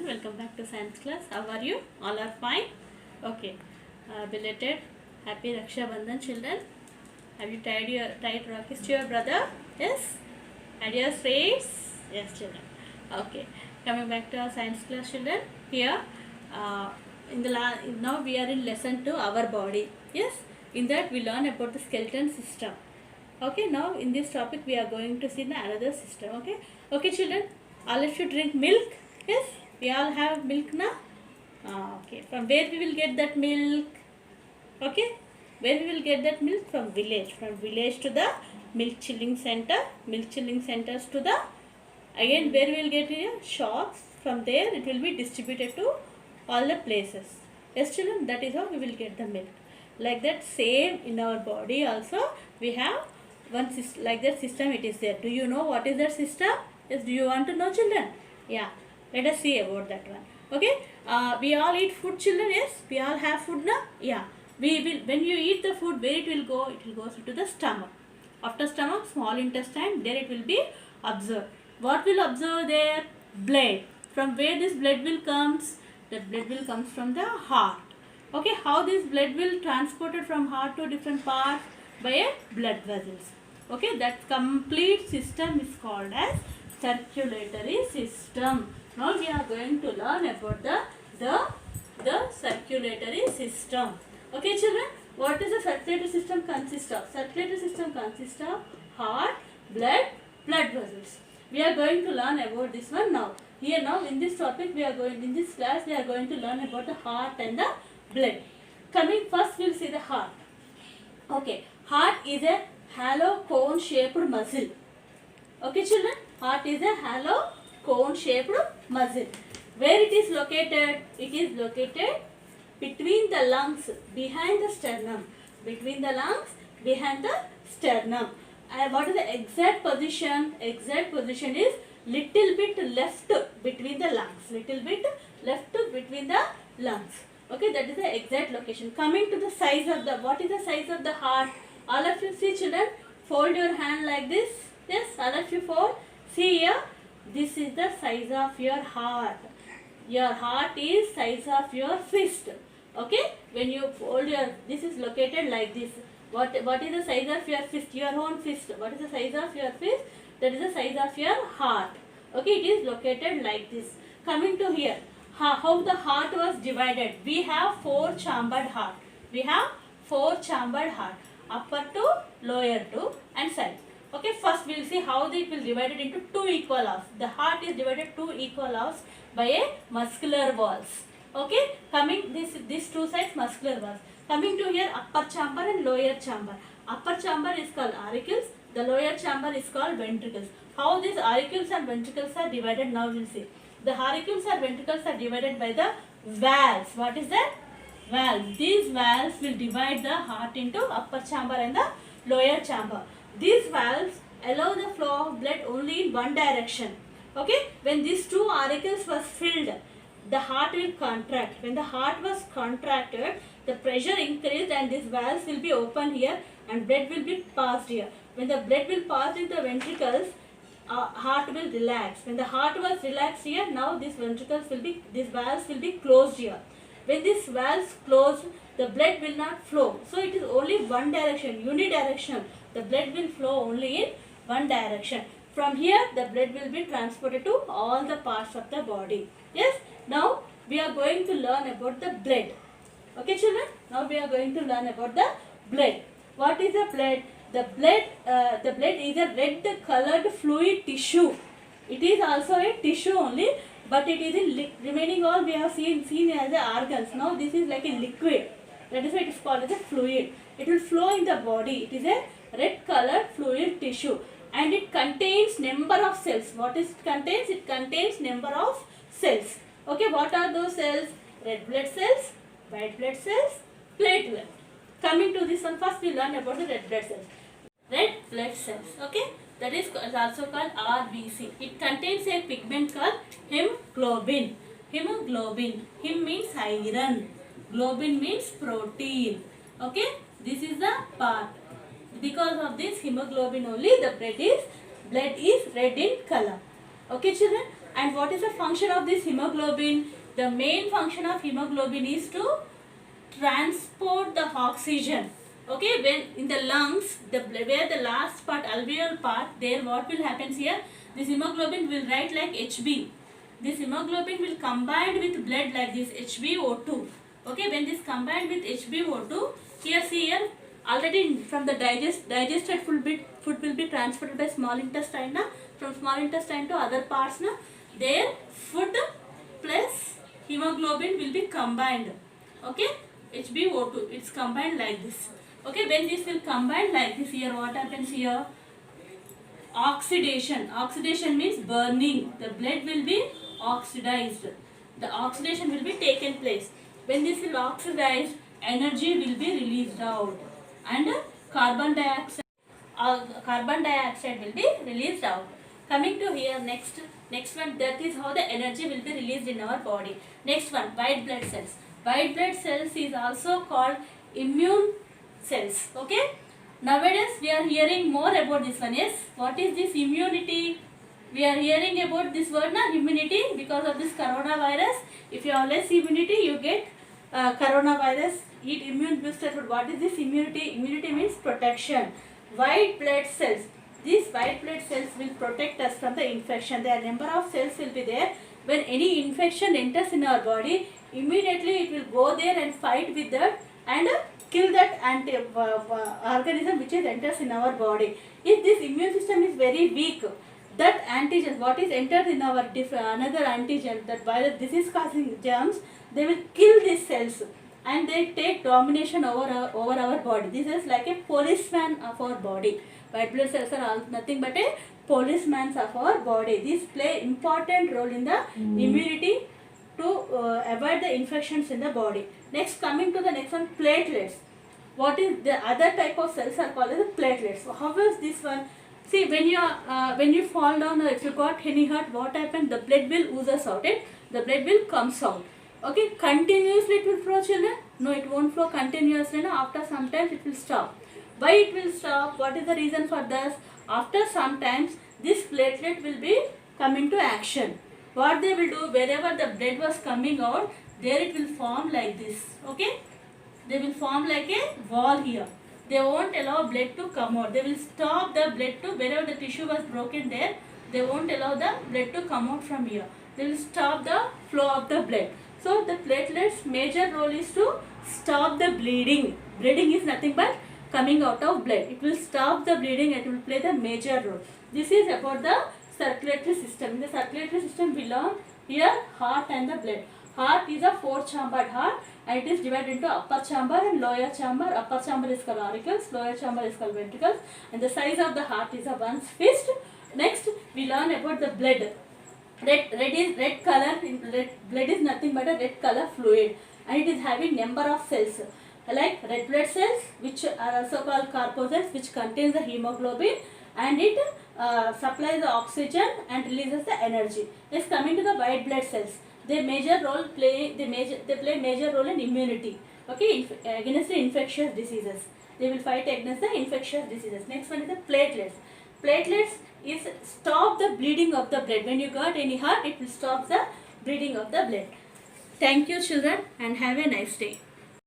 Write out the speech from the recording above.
children, welcome back to science class. How are you? All are fine? Okay. Belated happy Raksha Bandhan children. Have you tied Rakis to your brother? Yes? Had your face? Yes children. Okay. Coming back to our science class children. Here now we are in lesson 2, our body. Yes? In that we learn about the skeleton system. Okay, now in this topic we are going to see another system. Okay children, all of you drink milk. Yes, we all have milk now. Okay, from where we will get that milk? Okay, where we will get that milk? From village to the milk chilling center, milk chilling centers to the, again where we will get here? Shops. From there it will be distributed to all the places. Yes children, that is how we will get the milk. Like that, same in our body also we have one like that system it is there. Do you know what is that system? Yes, do you want to know children? Yeah, let us see about that one. Okay, we all eat food children. Yes, we all have food now. Yeah, we will, when you eat the food, where it will go? It will go to the stomach. After stomach, small intestine, there it will be absorbed. What will absorb there? Blood. From where this blood will comes? That blood will comes from the heart. Okay, how this blood will transported from heart to different parts? By a blood vessels. Okay, that complete system is called as circulatory system. Now we are going to learn about the circulatory system. Okay children, what is the circulatory system consist of? Circulatory system consists of heart, blood vessels. We are going to learn about this one now. Here now in this topic in this class we are going to learn about the heart and the blood. Coming first we will see the heart. Okay, heart is a hollow cone shaped muscle. Okay children, heart is a hollow cone shaped muscle. Where it is located? It is located between the lungs, behind the sternum. Between the lungs, behind the sternum. What is the exact position? Exact position is little bit left between the lungs. Little bit left between the lungs. Okay, that is the exact location. Coming to the size of the, what is the size of the heart? All of you see children, fold your hand like this. Yes, all of you fold. See here, this is the size of your heart. Your heart is size of your fist. Okay, when you fold your, this is located like this. What is the size of your fist? Your own fist. What is the size of your fist? That is the size of your heart. Okay, it is located like this. Coming to here, how the heart was divided? We have 4 chambered heart. We have 4 chambered heart. Upper 2, lower 2 and side. Okay, first we will see how it will divide it into 2 equal halves. The heart is divided 2 equal halves by a muscular walls. Okay, coming these 2 sides muscular walls. Coming to here, upper chamber and lower chamber. Upper chamber is called auricles. The lower chamber is called ventricles. How these auricles and ventricles are divided now we will see. The auricles and ventricles are divided by the valves. What is that? Valves. These valves will divide the heart into upper chamber and the lower chamber. These valves allow the flow of blood only in one direction. Okay, when these 2 auricles was filled, the heart will contract. When the heart was contracted, the pressure increased and these valves will be open here and blood will be passed here. When the blood will pass into the ventricles, heart will relax. When the heart was relaxed here, now these valves will be closed here. When these valves close, the blood will not flow. So it is only one direction, unidirectional. The blood will flow only in one direction. From here, the blood will be transported to all the parts of the body. Yes. Now we are going to learn about the blood. Okay children, now we are going to learn about the blood. What is the blood? The blood is a red colored fluid tissue. It is also a tissue only, but it is in remaining all we have seen as the organs. Now this is like a liquid. That is why it is called as a fluid. It will flow in the body. It is a red colored fluid tissue and it contains number of cells. What is it contains? It contains number of cells. Okay, what are those cells? Red blood cells, white blood cells, platelet. Coming to this one, first we learn about the red blood cells. Red blood cells, okay, that is also called RBC. It contains a pigment called hemoglobin. Hemoglobin, hem means iron, globin means protein. Okay, this is the part. Because of this hemoglobin only the blood is red in color. Okay children, And what is the function of this hemoglobin? The main function of hemoglobin is to transport the oxygen. Okay, when in the lungs, where the last part, alveolar part, there what will happen here? This hemoglobin will write like HB. This hemoglobin will combine with blood like this, HbO2. Okay, when this combined with HbO2, here see here, already from the digested food will be transferred by small intestine, na? From small intestine to other parts, na? Their food plus hemoglobin will be combined. Okay, HbO2, it's combined like this. Okay, when this will combine like this, here what happens here? Oxidation. Oxidation means burning. The blood will be oxidized. The oxidation will be taken place. When this will oxidize, energy will be released out, and carbon dioxide will be released out. Coming to here, next one, that is how the energy will be released in our body. Next one, white blood cells. White blood cells is also called immune cells. Okay, nowadays we are hearing more about this one. Yes, what is this immunity? We are hearing about this word, na, immunity, because of this coronavirus. If you have less immunity, you get coronavirus. Eat immune booster food. What is this immunity? Immunity means protection. White blood cells. These white blood cells will protect us from the infection. Their number of cells will be there. When any infection enters in our body, immediately it will go there and fight with that and kill that organism which is enters in our body. If this immune system is very weak, that antigen, what is entered in our another antigen, that virus, disease causing germs, they will kill these cells and they take domination over our body. This is like a policeman of our body. White blood cells are nothing but a policeman of our body. These play important role in the immunity to avoid the infections in the body. Next, coming to the next one, platelets. What is the other type of cells are called as the platelets. So how is this one? See, when you fall down or if you got any hurt, what happens? The blood will oozes out. The blood will comes out. Okay, continuously it will flow, children? No, it won't flow continuously. No? After some time it will stop. Why it will stop? What is the reason for this? After some times this platelet will be coming to action. What they will do, wherever the blood was coming out, there it will form like this. Okay, they will form like a wall here. They won't allow blood to come out. They will stop the blood to wherever the tissue was broken there. They won't allow the blood to come out from here. They will stop the flow of the blood. So the platelets' major role is to stop the bleeding. Bleeding is nothing but coming out of blood. It will stop the bleeding. It will play the major role. This is about the circulatory system. In the circulatory system belong here heart and the blood. Heart is a 4-chambered heart and it is divided into upper chamber and lower chamber. Upper chamber is called auricles, lower chamber is called ventricles, and the size of the heart is a one's fist. Next, we learn about the blood. Red color. Blood is nothing but a red color fluid, and it is having number of cells like red blood cells, which are also called corpuscles, which contains the hemoglobin, and it supplies the oxygen and releases the energy. Next, coming to the white blood cells. They play major role in immunity. Okay, against the infectious diseases. They will fight against the infectious diseases. Next one is the platelets. Platelets is stop the bleeding of the blood. When you got any hurt, it will stop the bleeding of the blood. Thank you, children, and have a nice day.